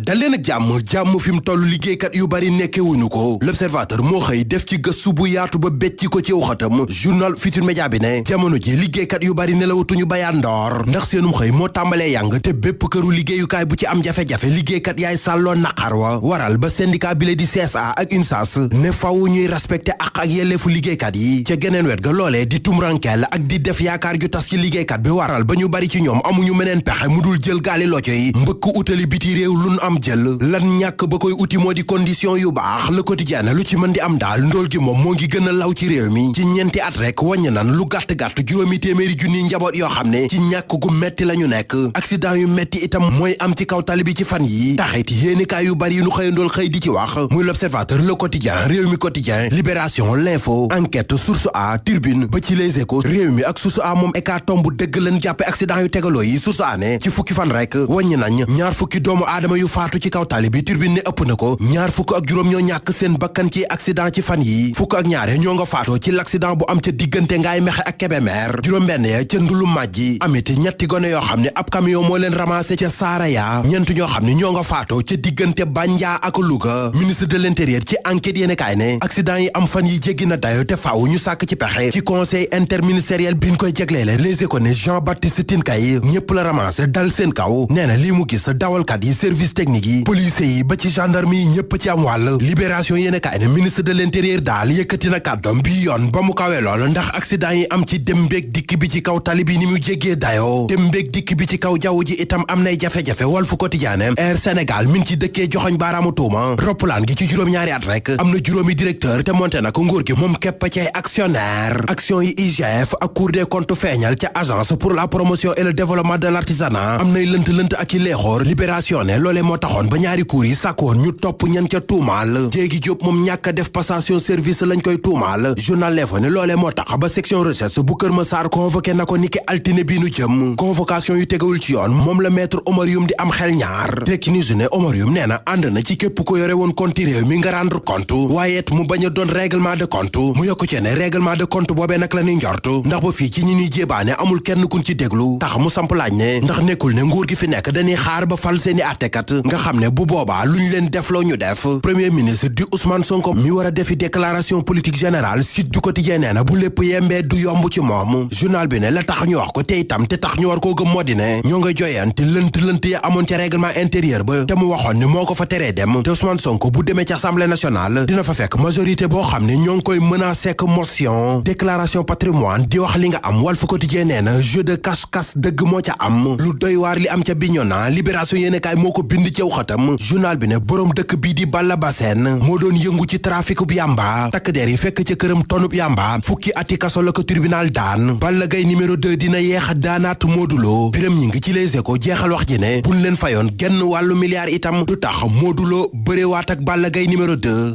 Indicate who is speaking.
Speaker 1: dal leen ak jàmm fi mu toll liggéeykat yu bari nekkewuñu ko l'observateur moo xëy def ci gëstu bu yaatu ba becci ko ci waxatam journal Futurs Médias bi ne jamono ji liggéeykat yu bari nelawatuñu bayaan ndoor ndax seenum xëy moo tàmbalee yàng te bépp këru liggéeyukaay bu ci am jafe-jafe liggéeykat yaay sàlloo naqar wa waral ba syndicat bi la di CSA ak UNSAS ne faw ñuy respecté ak yelleefu liggéeykat yi ca geneen wet ga loolee di tumrankel ak di def yaakaar ju tas ci liggéeykat bi waral ba ñu bari ci ñoom amuñu meneen pexe mu dul jël gaali locco yi mbëkk utali biti réew lun am jël lan ñàkk ba koy uti moo di condition yu baax Le Quotidien lu ci mën di am daal ndóol gi moom moo ngi gën a law ci réew mi ci ñeenti at rek wàññi nan lu gàtt-gàtt juróomi téeméeri junni njaboot yoo xam ne ci ñàkk gu metti la ñu nekk accident yu metti itam mooy am ci kaw tali bi ci fan yi taxit yéenikaay yu bari yu nu xëyandool xëy di ci wax muy L'Observateur Le Quotidien Réew mi Quotidien Libération L'Info Enquête Source A Tribune ba ci Les Échos Réew mi ak Source A moom hécatombe bu dëgg leen jàppe accident yu tegaloo yi Source A ne ci fukki fan rek wàññi nañ ñaar fukki doomu aadama yu faatu ci kaw tali bi Tribune ne ëpp na ko ñaar fukk ak juróom ñoo ñàkk seen bakkan ci accident ci fan yi fukk ak ñaare ñoo nga faatoo ci l'accident bu am ca diggante Ngaay Mexe ak Kébémer juróom-benn ya ca Ndulu Majji amit ñetti gone yoo xam ne ab camion moo leen ramassé ca Saraya ñeent ñoo xam ne ñoo nga faatoo ca diggante Bandia ak Louga ministre de l'intérieur ci enquête yéene kaay ne accident yi am fan yi jéggi na dayo te faaw ñu sàkk ci pexe ci conseil interministériel bi ñu koy jegleele Les Échos ne Jean-Baptiste Tine Kay ñëpp la ramassé dal seen kaw nee na lii mu gis dawalkat yi service technique yi police yi ba ci gendarme yi ñëpp ci am wàll Libération yéene kaay ne ministre de l'intérieur daal yëkkati na kàddoom bi yoon ba mu kawee lool ndax accident yi am ci dem mbéeg dikk bi ci kaw tali bi ni mu jéggee dayoo dem mbéeg dikk bi ci kaw jaww ji itam am nay jafe-jafe Walf Quotidien Air Sénégal min ci dëkkee joxoñ baaraamu tuuma roppalaan gi ci juróom-ñaari at rek am na juróomi directeur te monté na ko nguur gi moom képp ci actionnaire action yi IGF ak Cour des comptes feeñal ca agence pour la promotion et le développement de l'artisanat am nay lënt ak i leexoor Libération ne loolee moo taxoon ba ñaari cour yi sàkkoon ñu topp ñan ca tuumaal Jéegi Jóob moom ñàkk a def passation service lañ koy tuumaal journal L'Info ne loolee moo tax ba section recherche bu Kër Massar convoqué na ko niki altine bi nu jëm convocation yu tegawul ci yoon moom la maître Omar Youm di am xel ñaar Direct News ne Omar Youm nee na ànd na ci képp ko yore woon compte réew mi nga rendre compte waaye it mu bañ a doon règlement de compte mu yokku ci ne règlement de compte boobee nag la ñuy njort ndax ba fii ci ñi ñuy jébaane amul kenn kun ci déglu tax mu samp laaj ne ndax nekkul ne nguur gi fi nekk dañuy xaar ba fal seeni àttekat nga xam ne bu boobaa luñ leen defloo ñu def premier ministre di Ousmane Sonko mi war a defi déclaration politique générale Sud du Quotidien nee na bu lépp yembee du yomb ci moom journal bi ne la tax ñu wax ko te itam te tax ñu war koo gëm moo di ne ñoo ngay joyante lënt ya amoon ca règlement intérieur ba te mu waxoon ni moo ko fa teree dem te Ousmane Sonko bu demee ci assemblée nationale dina fa fekk majorité boo xam ne ñoo ngi koy menacé ak motion déclaration patrimoine di wax li nga am Walf Quotidien nee na jeu de cache-cache dëgg moo ca am lu doy waar li am ca Bignona Libération yéenekaay moo ko bind ci xatam journal bi ne boroom dëkk bii di Balla Bassène moo doon yëngu ci trafic bu yamba takk der yi fekk ca këram tonub yamba fukki ati kaso la ko tribunal daan Balla Gaye numéro 2 dina yeex daanaat Modou Lo Biram ñi ngi ci Les Échos jeexal wax ji ne buñ leen fayoon genn wàllu milliard itam du tax Modou Lo bërewaat ak Balla Gaye numéro 2